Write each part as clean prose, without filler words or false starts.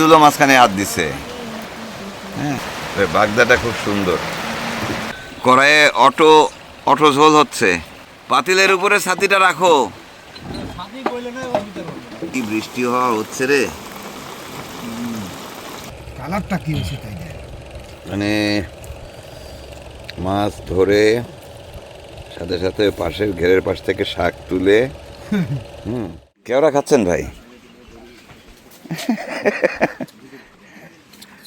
আজিজুলও মাঝখানে হাত দিছে। হ্যাঁ, বাগদাটা খুব সুন্দর। কড়াইয়ে অটো অটো ঝোল হচ্ছে। পাতিলের উপরে ছাতিটা রাখো। কি বৃষ্টি হওয়া হচ্ছে রে। কালারটা কি হয়েছে তাই মানে মাছ ধরে সাথে সাথে পাশের ঘেরের পাশ থেকে শাক তুলে কেওড়া খাচ্ছেন ভাই?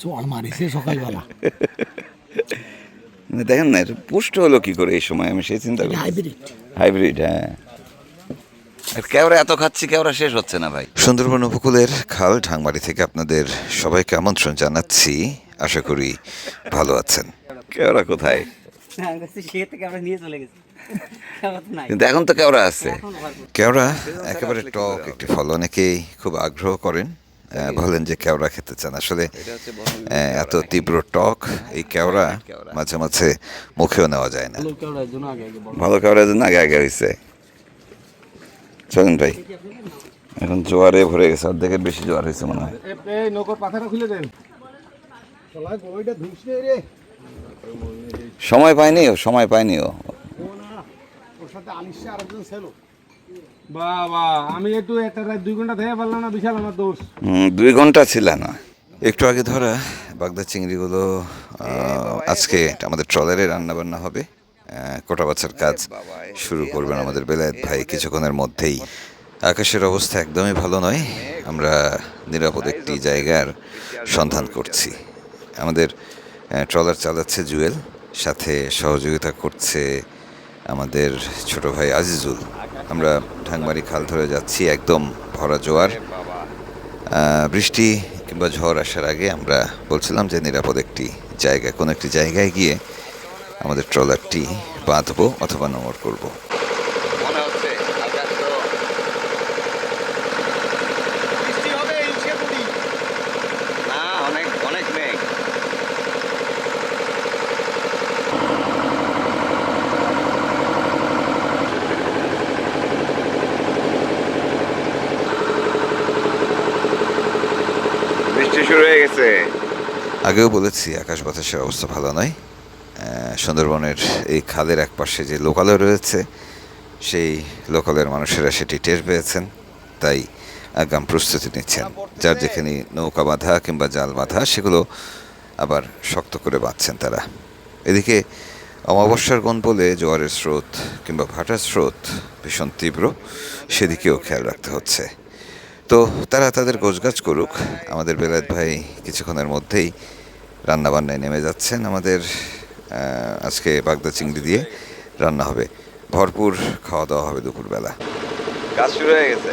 চল মারিছে সকালবেলা। মানে দেখেন না, এটা পুষ্ট হলো কি করে এই সময়, আমি সেই চিন্তা করি। হাইব্রিড হাইব্রিড, হ্যাঁ। আর কেওড়া এত খাচ্ছি, কেওড়া শেষ হচ্ছে না ভাই। সুন্দরবন উপকূলের খাল ঢাংমারি থেকে আপনাদের সবাইকে আমন্ত্রণ জানাচ্ছি। আশা করি ভালো আছেন। কেওড়া কোথায়? কিন্তু এখন তো কেওড়া আছে। কেওড়া একেবারে টক একটি ফল, অনেকেই খুব আগ্রহ করেন, বলেন যে কেওড়া খেতে চান। আসলে এত তীব্র টক এই কেওড়া মাঝে মাঝে মুখেও নেওয়া যায় না। ভালো কেওড়ার জন্য আগে আগে হয়েছে। চলেন ভাই, এখন জোয়ারে ভরে গেছে, অর্ধেকের বেশি জোয়ার হয়েছে মনে হয়। সময় পাইনি ও, সময় পাইনি ও। বাবা আমি একটু একটা 2 ঘন্টা থেকে পারলাম না, বিশাল আমার দোষ। 2 ঘন্টা ছিল না। একটু আগে ধরা বাগদা চিংড়িগুলো আজকে আমাদের ট্রলারে রান্না বান্না হবে। কোটা বাছার কাজ শুরু করবেন আমাদের বেলায়েত ভাই কিছুক্ষণের মধ্যেই। আকাশের অবস্থা একদমই ভালো নয়, আমরা নিরাপদ একটি জায়গার সন্ধান করছি। আমাদের ট্রলার চালাচ্ছে জুয়েল, সাথে সহযোগিতা করছে আমাদের ছোট ভাই আজিজুল। আমরা ঢাংমারি খাল ধরে যাচ্ছি, একদম ভরা জোয়ার। বৃষ্টি কিংবা ঝড় আসার আগে আমরা বলছিলাম যে নিরাপদ একটি জায়গা, কোনো একটি জায়গায় গিয়ে আমাদের ট্রলারটি বাঁধবো অথবা নোঙর করবো। শুরু হয়ে গেছে। আগেও বলেছি আকাশ বাতাসের অবস্থা ভালো নয়। সুন্দরবনের এই খালের এক পাশে যে লোকালয় রয়েছে, সেই লোকালয়ের মানুষেরা সেটি টের পেয়েছেন, তাই আগাম প্রস্তুতি নিচ্ছেন। যার যেখানে নৌকা বাঁধা কিংবা জাল বাঁধা, সেগুলো আবার শক্ত করে বাঁধছেন তারা। এদিকে অমাবস্যার গণ বলে জোয়ারের স্রোত কিংবা ভাটার স্রোত ভীষণ তীব্র, সেদিকেও খেয়াল রাখতে হচ্ছে। তো তারা তাদের গোছগাছ করুক। আমাদের বেলায়েত ভাই কিছুক্ষণের মধ্যেই রান্নাবান্নায় নেমে যাচ্ছেন। আমাদের আজকে বাগদা চিংড়ি দিয়ে রান্না হবে, ভরপুর খাওয়া দাওয়া হবে দুপুরবেলা। কাজ শুরু হয়ে গেছে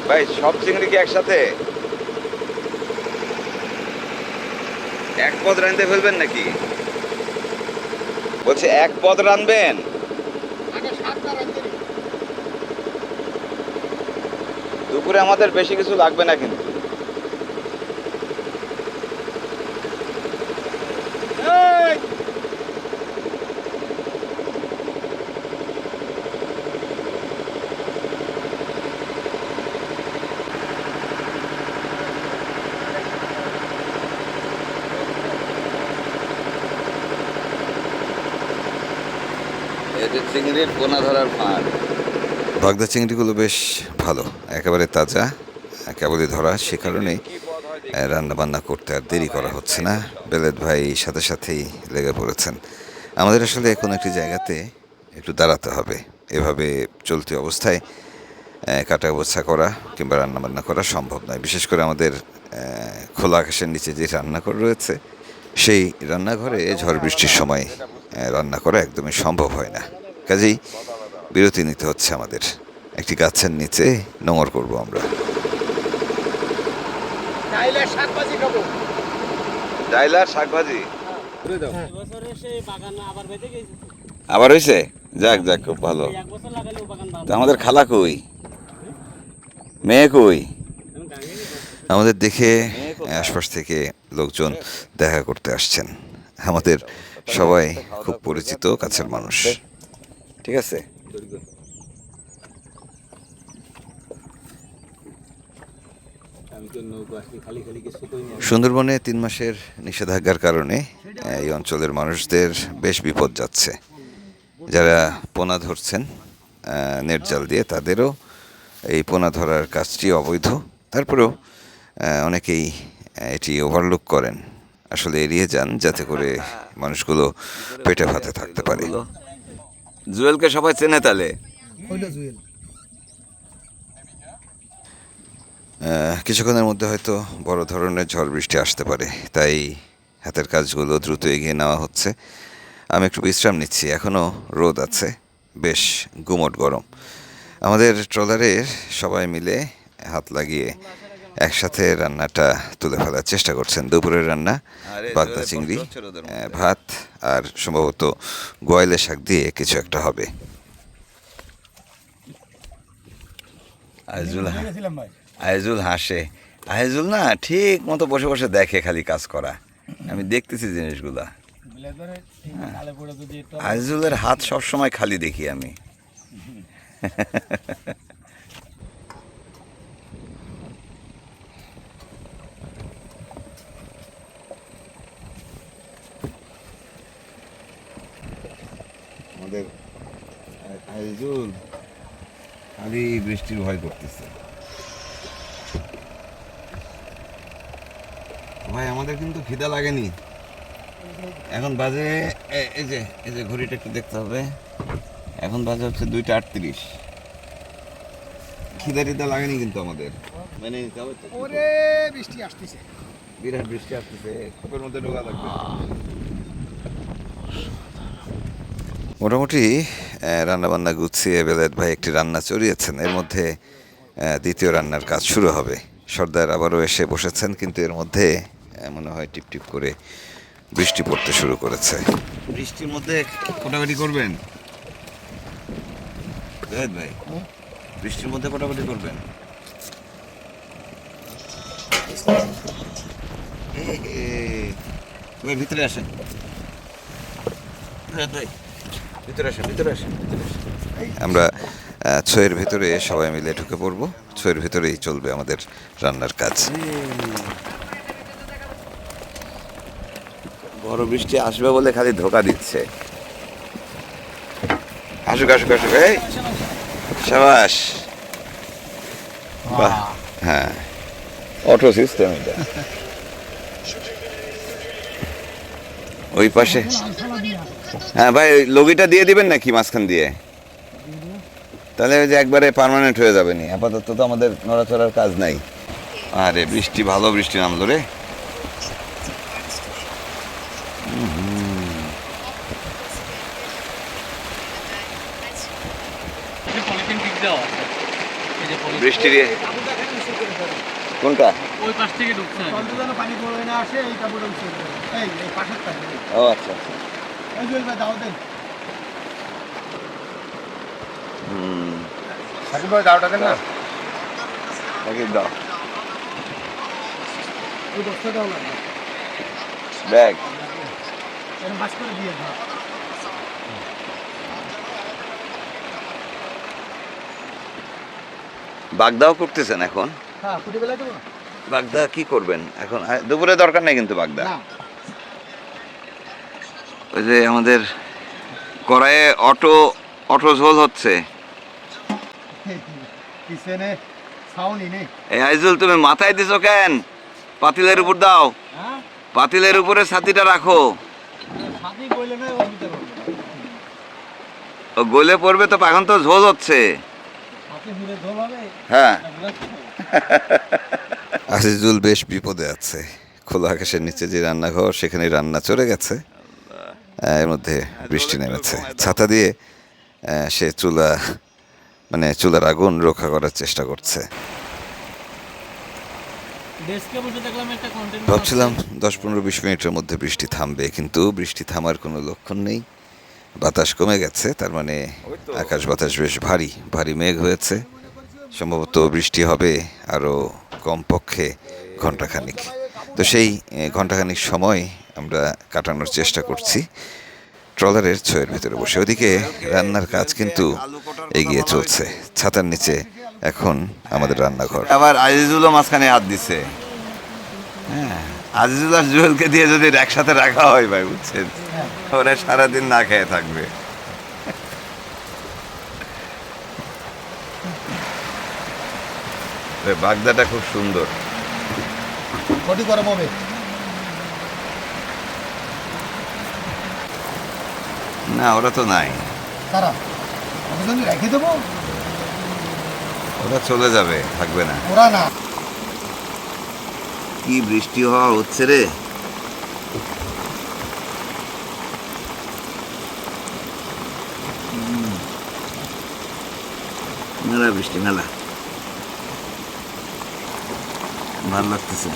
ভাই। সব চিংড়ি কি একসাথে এক পদ রাঁধতে ফেলবেন নাকি? বলছে এক পদ রাঁধবেন। দুপুরে আমাদের বেশি কিছু লাগবে না কিন্তু। এটা চিংড়ির পোনা ধরার ফাঁদ। বাগদা চিংড়িগুলো বেশ ভালো, একেবারে তাজা, কেবলই ধরা, সে কারণেই রান্না বান্না করতে আর দেরি করা হচ্ছে না। বেলায়েত ভাই সাথে সাথেই লেগে পড়েছেন। আমাদের আসলে কোনো একটি জায়গাতে একটু দাঁড়াতে হবে। এভাবে চলতি অবস্থায় কাটা বোছা করা কিংবা রান্নাবান্না করা সম্ভব নয়। বিশেষ করে আমাদের খোলা আকাশের নিচে যে রান্নাঘর রয়েছে, সেই রান্নাঘরে ঝড় বৃষ্টির সময় রান্না করা একদমই সম্ভব হয় না। কাজেই বিরতি নিতে হচ্ছে আমাদের। একটি গাছের নিচে নোঙর করব আমরা। ডাইলার শাকভাজি আবার হয়েছে। যাক যাক, খুব ভালো। আমাদের খালা কই, মেয়ে কই? আমাদের দেখে আশপাশ থেকে লোকজন দেখা করতে আসছেন। আমাদের সবাই খুব পরিচিত কাছের মানুষ। ঠিক আছে, সুন্দরবনে 3 মাসের নিষেধাজ্ঞার কারণে এই অঞ্চলের মানুষদের বেশ বিপদ যাচ্ছে। যারা পোনা ধরছেন নেট জাল দিয়ে, তাদেরও এই পোনা ধরার কাজটি অবৈধ। তারপরেও অনেকেই এটি ওভারলুক করেন, আসলে এড়িয়ে যান, যাতে করে মানুষগুলো পেটে ভাতে থাকতে পারে। জুয়েলকে সবাই চেনে তাহলে। হইলো জুয়েল। কিছুক্ষণের মধ্যে হয়তো বড় ধরনের ঝড় বৃষ্টি আসতে পারে, তাই হাতের কাজগুলো দ্রুত এগিয়ে নেওয়া হচ্ছে। আমি একটু বিশ্রাম নিচ্ছি, এখনও রোদ আছে, বেশ গুমোট গরম। আমাদের ট্রলারের সবাই মিলে হাত লাগিয়ে একসাথে রান্নাটা তুলে ফেলার চেষ্টা করছেন। দুপুরের রান্না বাগদা চিংড়ি, ভাত আর সম্ভবত গোয়াইলের শাক দিয়ে কিছু একটা হবে। আইজুল হাসে। আইজুল না ঠিক মতো বসে বসে দেখে, খালি কাজ করা। আমি দেখতেছি জিনিসগুলা। আইজুলের হাত সবসময় খালি দেখি আমি। আমাদের আইজুল খালি বৃষ্টির ভয় করতেছে। ভাই আমাদের কিন্তু খিদা লাগেনি। এখন বাজে এই যে ঘড়িটা একটু দেখতে হবে, এখন বাজে হচ্ছে 2:38। খিদা টিদা লাগেনি কিন্তু আমাদের, মানে ওরে বৃষ্টি আসতেছে। বিরাট বৃষ্টি আসতেছে, খোপের মধ্যে ঢোকা লাগবে। মোটামুটি রান্নাবান্না গুছিয়ে বেলায়েত ভাই একটি রান্না চড়িয়েছেন। এর মধ্যে দ্বিতীয় রান্নার কাজ শুরু হবে। সর্দার আবারও এসে বসেছেন, কিন্তু এর মধ্যে মনে হয় টিপ টিপ করে বৃষ্টি পড়তে শুরু করেছে। বৃষ্টির মধ্যে কোটাকুটি করবেন বেলায়েত ভাই? বৃষ্টির মধ্যে কোটাকুটি করবেন? তুমি ভিতরে আসেন, ভিতরে আসেন, ভিতরে আসেন, ভিতরে আসেন। আমরা ছয়ের ভিতরে সবাই মিলে ঢুকে পড়বো। ছয়ের ভিতরেই চলবে আমাদের রান্নার কাজ। বড় বৃষ্টি আসবে বলে খালি ধোকা দিচ্ছে। আসুক আসুক আসুক, এই সাবাস। বাহ, হ্যাঁ, অটো সিস্টেম এটা। ওই পাশে, হ্যাঁ ভাই, ওই লগিটা দিয়ে দিবেন নাকি মাঝখান দিয়ে? তাহলে ওই যে একবারে পার্মানেন্ট হয়ে যাবে নি। আপাতত তো আমাদের নড়াচড়ার কাজ নাই। আরে বৃষ্টি, ভালো বৃষ্টি নামলো রে। বৃষ্টি দিয়ে কোনটা? ওই পাশ থেকে ঢুকছে। পানি পড়ে না আসে এই কাপড় এই পাশেরটা। ও আচ্ছা আচ্ছা। এই জুয়েল ভাই দাও দেন। সাকিব ভাই দাওটা দেন না। সাকিব দাও ওই বস্তা দাও না। ব্যাগ। এরকম বাস করে দিয়ে দাও। বাগদাও করতেছেন এখন? হ্যাঁ, ফুটে বেলায় দেবো না। বাগদা কি করবেন এখন? দুপুরে দরকার নেই কিন্তু বাগদা। না। ওই যে আমাদের কড়াইয়ে অটো ঝোল হচ্ছে। কিসেনে ছাউনি নেই। এই আইজুল, তুমি মাথায় দিছো কেন? পাতিলের উপর দাও, হ্যাঁ? পাতিলের উপরে ছাতিটা রাখো। ছাতি কইলে না ও ভিতর হবে। ও গলে পড়বে তো, এখন তো ঝোল হচ্ছে। ছাতি ভিড়ে ঝোল হবে। হ্যাঁ। আজিজুল বেশ বিপদে আছে। খোলা আকাশের নিচে যে রান্নাঘর, সেখানে রান্না চড়ে গেছে। এর মধ্যে বৃষ্টি নেমেছে। ছাতা দিয়ে সে চুলার আগুন রক্ষা করার চেষ্টা করছে। ভাবছিলাম 10-15-20 মিনিটের মধ্যে বৃষ্টি থামবে, কিন্তু বৃষ্টি থামার কোনো লক্ষণ নেই। বাতাস কমে গেছে, তার মানে আকাশ বাতাস বেশ ভারী মেঘ হয়েছে। সম্ভবত বৃষ্টি হবে আরও কমপক্ষে ঘন্টাখানিক। তো সেই ঘন্টাখানিক সময় আমরা কাটানোর চেষ্টা করছি ট্রলারের ছয়ের ভিতরে বসে। ওদিকে রান্নার কাজ কিন্তু এগিয়ে চলছে। ছাতার নিচে এখন আমাদের রান্নাঘর। আবার আজিজুলও মাঝখানে হাত দিছে। হ্যাঁ, আজিজুল আর জুয়েলকে দিয়ে যদি একসাথে রাখা হয় ভাই, বুঝছেন, ওরা সারাদিন না খেয়ে থাকবে। বাগদাটা খুব সুন্দর। কটি গরম হবে? না, ওরা তো নাই, তারা ওদের জন্য রেখে দেবো। ওরা চলে যাবে, থাকবে না। ওরা না, কি বৃষ্টি হওয়া হচ্ছে রে। মেলা বৃষ্টি, মেলা ভালো লাগতেছে।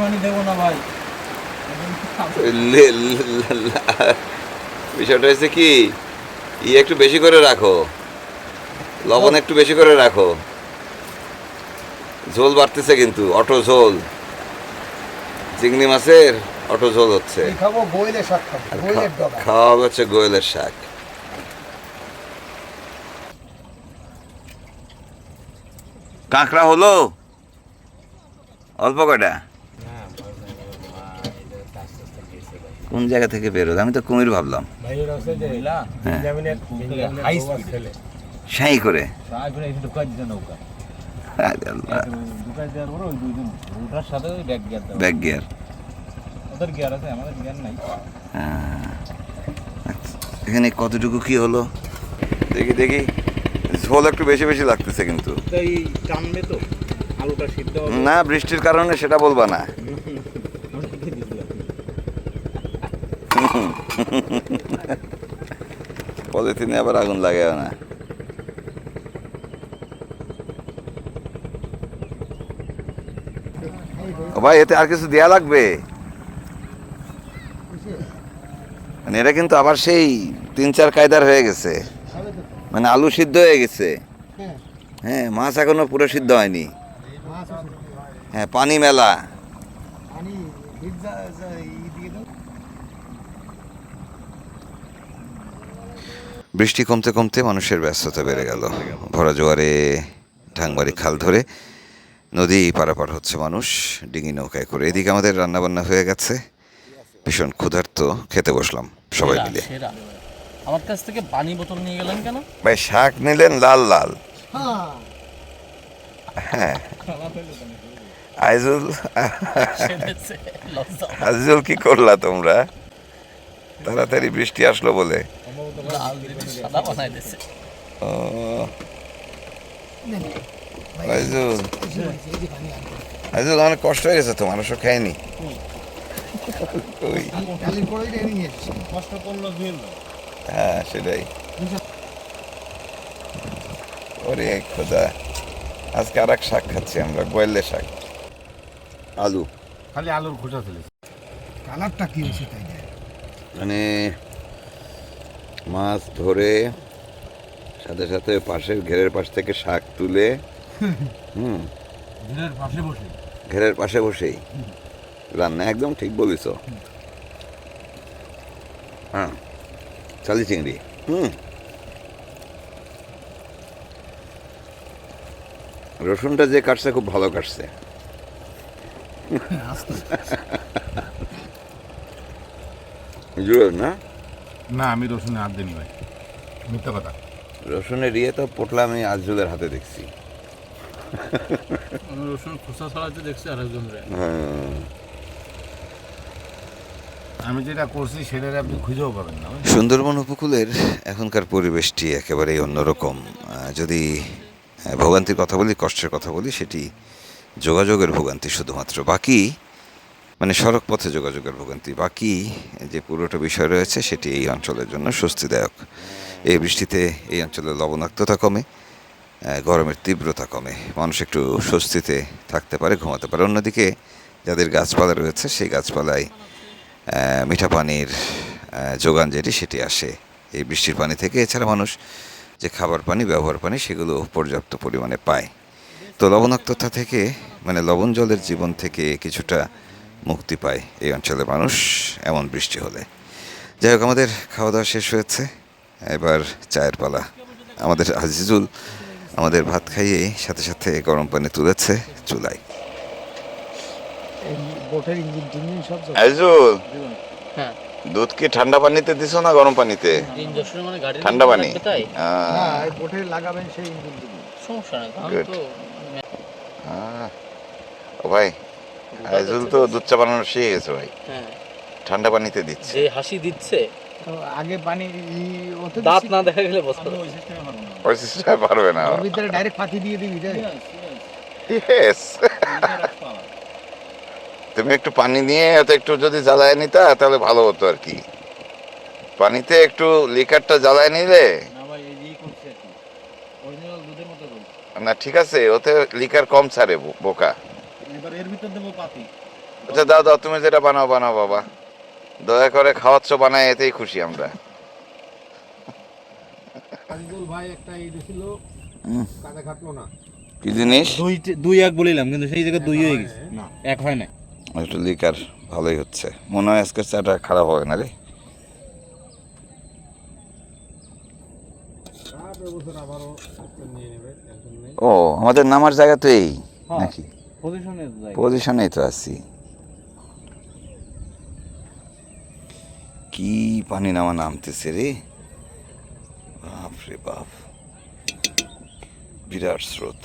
পানি দেবো না ভাই। বিষয়টা হচ্ছে কি, একটু বেশি করে রাখো, লবণ একটু বেশি করে রাখো। ঝোল বাড়তেছে কিন্তু, অটো ঝোল, চিংড়ি মাছের অটো ঝোল হচ্ছে। খাবো গোয়েলের শাক, খাবো গোয়েলের ডগা। খাওয়া হচ্ছে গোয়েলের শাক। কাঁকড়া হলো অল্প কয়টা? কোন জায়গা থেকে বেরোল? আমি তো কুমির ভাবলাম। সাই করে ব্যাক গিয়ার। এখানে কতটুকু কি হলো দেখি দেখি। ঝোল একটু বেশি বেশি লাগতেছে কিন্তু। না, বৃষ্টির কারণে সেটা বলবা না। পলিথিনে আবার আগুন লাগে না। ও ভাই, এতে আর কিছু দেয়া লাগবে? মানে এটা কিন্তু আবার সেই 3-4 কায়দার হয়ে গেছে। মানে আলু সিদ্ধ হয়ে গেছে, হ্যাঁ, মাছ এখনো পুরো সিদ্ধ হয়নি, হ্যাঁ, পানি মেলা। বৃষ্টি কমতে কমতে মানুষের ব্যস্ততা বেড়ে গেল। ভরা জোয়ারে ঢাংবাড়ি খাল ধরে নদী পারাপার হচ্ছে মানুষ ডিঙি নৌকায় করে। এদিকে আমাদের রান্নাবান্না হয়ে গেছে, ভীষণ ক্ষুধার্ত, খেতে বসলাম সবাই মিলে। আমার কাছ থেকে পানি বোতল নিয়ে গেলেন কেন ভাই? শাক নিলেন লাল লাল। হ্যাঁ, আইজুল, আইজুল কি করলা তোমরা? তাড়াতাড়ি বৃষ্টি আসলো বলে সাদা বানাই দিয়েছে। ও আইজুল, আইজুল, অনেক কষ্ট হয়ে গেছে তো, মানুষও খায়নি। হ্যাঁ, সেটাই। ওরে খোদা, আজকে আর এক শাক খাচ্ছি আমরা, গোয়েলের শাক, আলু। খালি আলুর খোসা ফেলেছে। কালারটা কি হয়েছে তাই না? মানে মাছ ধরে সাথে সাথে পাশের ঘেরের পাশ থেকে শাক তুলে, ঘেরের পাশে বসেই রান্না। একদম ঠিক বলিস। হ্যাঁ, চালি চিংড়ি। রসুনটা যে কাটছে খুব ভালো কাটছে। না না, আমি রসুনে হাত দিইনি ভাই, মিথ্যা কথা। রসুনের ইয়ে তো পটলা আমি আজজুলের হাতে দেখছি। রসুন খোসা ছাড়াতে দেখছি আরেকজনের। আমি যেটা করছি সেটা আপনি খুঁজেও পাবেন না। সুন্দরবন উপকূলের এখনকার পরিবেশটি একেবারেই অন্যরকম। যদি ভোগান্তির কথা বলি, কষ্টের কথা বলি, সেটি যোগাযোগের ভোগান্তি শুধুমাত্র। বাকি মানে সড়ক পথে যোগাযোগের ভোগান্তি, বাকি যে পুরোটা বিষয় রয়েছে সেটি এই অঞ্চলের জন্য স্বস্তিদায়ক। এই বৃষ্টিতে এই অঞ্চলের লবণাক্ততা কমে, গরমের তীব্রতা কমে, মানুষ একটু স্বস্তিতে থাকতে পারে, ঘুমাতে পারে। অন্যদিকে যাদের গাছপালা রয়েছে সেই গাছপালায় মিঠা পানির যোগান যেটি সেটি আসে এই বৃষ্টির পানি থেকে। এছাড়া মানুষ যে খাবার পানি, ব্যবহার পানি, সেগুলো পর্যাপ্ত পরিমাণে পায়। তো লবণাক্ততা থেকে, মানে লবণ জলের জীবন থেকে কিছুটা মুক্তি পায় এই অঞ্চলের মানুষ এমন বৃষ্টি হলে। যাই হোক, আমাদের খাওয়া দাওয়া শেষ হয়েছে, এবার চায়ের পালা। আমাদের আজিজুল আমাদের ভাত খাইয়ে সাথে সাথে গরম পানি তুলেছে চুলায়। এই বোটের ইঞ্জিন টিঞ্জিন সব আজিজুল, হ্যাঁ দুধ কি ঠান্ডা পানিতে দিছো না গরম পানিতে? ইঞ্জেকশন মানে গাড়ি ঠান্ডা পানি। তাই না এই বোটে লাগাবেন সেই ইঞ্জিন টিঞ্জিন। সমস্যা নাই আমি Good. তো ও ভাই, আজিজুল তো দুধ চা বানানো শিখে গেছে ভাই, হ্যাঁ ঠান্ডা পানিতে দিচ্ছে। যে হাসি দিচ্ছে তো আগে পানি ওতে দাঁত না দেখা গেলে বসতে ওই সিস্টেমে পারবে না। ওর ভিতরে ডাইরেক্ট পাতি দিয়ে দিবি তাই? Yes. তুমি একটু পানি নিয়ে এত একটু যদি জ্বালায় নিতা তাহলে ভালো হতো আর কি। পানিতে একটু লিকারটা জ্বালায় নিলে না, ঠিক আছে, ওতে লিকার কম ছাড়ে বোকা। এর ভিতর দেবো পাতি। আচ্ছা দাও দাও, তুমি যেটা বানাও বানাও বাবা, দয়া করে খাওয়াচ্ছ, বানায় এতেই খুশি আমরা। আজিজুল ভাই একটা এই দিছিল, কাজে খাটলো না। কি জিনিস? দুই এক বলিলাম কিন্তু সেই জায়গায় দুই হয়ে গেছে, এক হয় না। একটু লিকার ভালোই হচ্ছে মনে হয়, আজকে চাটা খারাপ হবে না রে। এবছর আবারও একটা নিয়ে নেবে, টেনশন নেই। ও, আমাদের নামার জায়গা তো এই নাকি? পজিশনে পজিশনেই তো আছি। কি পানি নামা নামতেছে রে, বাপ রে বাপ, বিরাট স্রোত।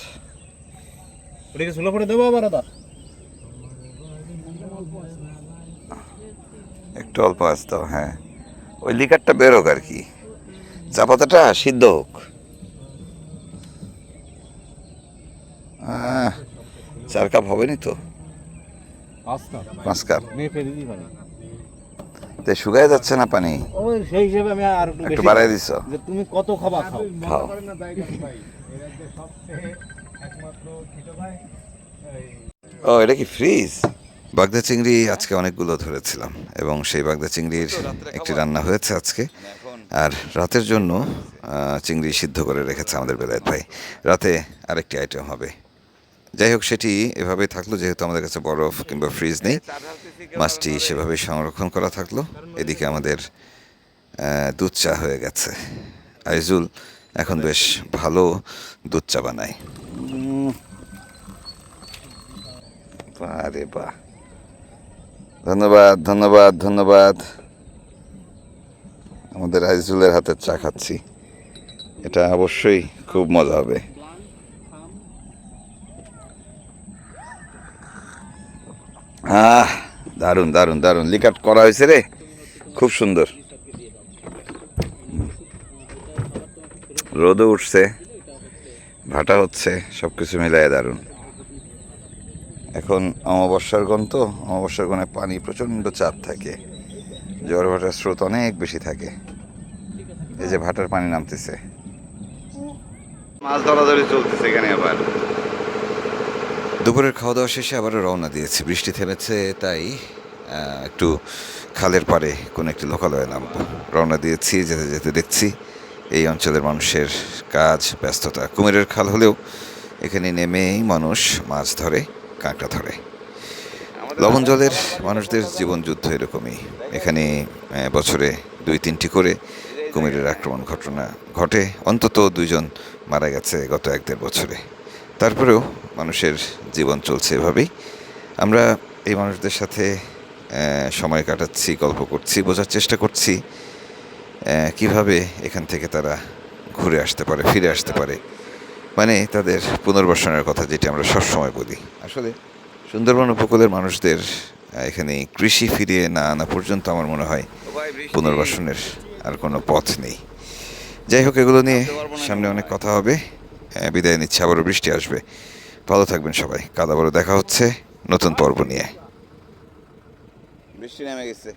ওটাকে ষোলো করে দেবো আবার দাদা। একটু অল্প আস দাও, হ্যাঁ, ওই লিকারটা বেরোক আর কি, চা পাতাটা সিদ্ধ হোক। চার কাপ হবে নি তো, 5 কাপ। মেয়ে ফেলে দিই পানি। তাই শুকায় যাচ্ছে না পানি, ওই সেই হিসেবে আমি আর একটু বাড়াই দিছ। যে তুমি কত খাবা খাও। খাও। মনে করেন না জায়গা ভাই, এর যে সবচেয়ে একমাত্র ছোট ভাই এই ও, এটা কি ফ্রিজ? বাগদা চিংড়ি আজকে অনেকগুলো ধরেছিলাম এবং সেই বাগদা চিংড়ির একটি রান্না হয়েছে আজকে। আর রাতের জন্য চিংড়ি সিদ্ধ করে রেখেছে আমাদের বেলায়েত ভাই। রাতে আরেকটি আইটেম হবে। যাই হোক, সেটি এভাবেই থাকলো, যেহেতু আমাদের কাছে বরফ কিংবা ফ্রিজ নেই, মাছটি সেভাবেই সংরক্ষণ করা থাকলো। এদিকে আমাদের দুধ চা হয়ে গেছে। আইজুল এখন বেশ ভালো দুধ চা বানায়। আরে বাহ, ধন্যবাদ ধন্যবাদ ধন্যবাদ। আমাদের আইজুলের হাতের চা খাচ্ছি, এটা অবশ্যই খুব মজা হবে। দারুণ দারুণ দারুণ লিকাট করা হয়েছে রে, খুব সুন্দর। রোদও উঠছে, ভাটা হচ্ছে, সব কিছু মিলায় দারুণ। এখন অমাবস্যার গণ, তো অমাবস্যার গণে পানি প্রচণ্ড চাপ থাকে, জোয়ার ভাটার স্রোত অনেক বেশি থাকে। এই যে ভাটার পানি নামতেছে, মাছ ধরাধরি চলতেছে এখানে। আবার দুপুরের খাওয়া দাওয়া শেষে আবারও রওনা দিয়েছি। বৃষ্টি থেমেছে, তাই একটু খালের পাড়ে কোনো একটি লোকালয়ে নামবো। রওনা দিয়েছি, যেতে যেতে দেখছি এই অঞ্চলের মানুষের কাজ ব্যস্ততা। কুমিরের খাল হলেও এখানে নেমেই মানুষ মাছ ধরে, কাঁকড়া ধরে। লবণ জলের মানুষদের জীবন যুদ্ধ এরকমই। এখানে বছরে 2-3টি করে কুমিরের আক্রমণ ঘটনা ঘটে। অন্তত 2 জন মারা গেছে গত 1-1.5 বছরে। তারপরেও মানুষের জীবন চলছে এভাবেই। আমরা এই মানুষদের সাথে সময় কাটাচ্ছি, গল্প করছি, বোঝার চেষ্টা করছি কিভাবে এখান থেকে তারা ঘুরে আসতে পারে, ফিরে আসতে পারে। মানে তাদের পুনর্বাসনের কথা, যেটি আমরা সবসময় বলি। আসলে সুন্দরবন উপকূলের মানুষদের এখানে কৃষি ফিরিয়ে না আনা পর্যন্ত আমার মনে হয় পুনর্বাসনের আর কোনো পথ নেই। যাই হোক, এগুলো নিয়ে সামনে অনেক কথা হবে। বিদায় নিচ্ছে, আবারও বৃষ্টি আসবে। ভালো থাকবেন সবাই। কাল আবারও দেখা হচ্ছে নতুন পর্ব নিয়ে। বৃষ্টি নেমে গেছে।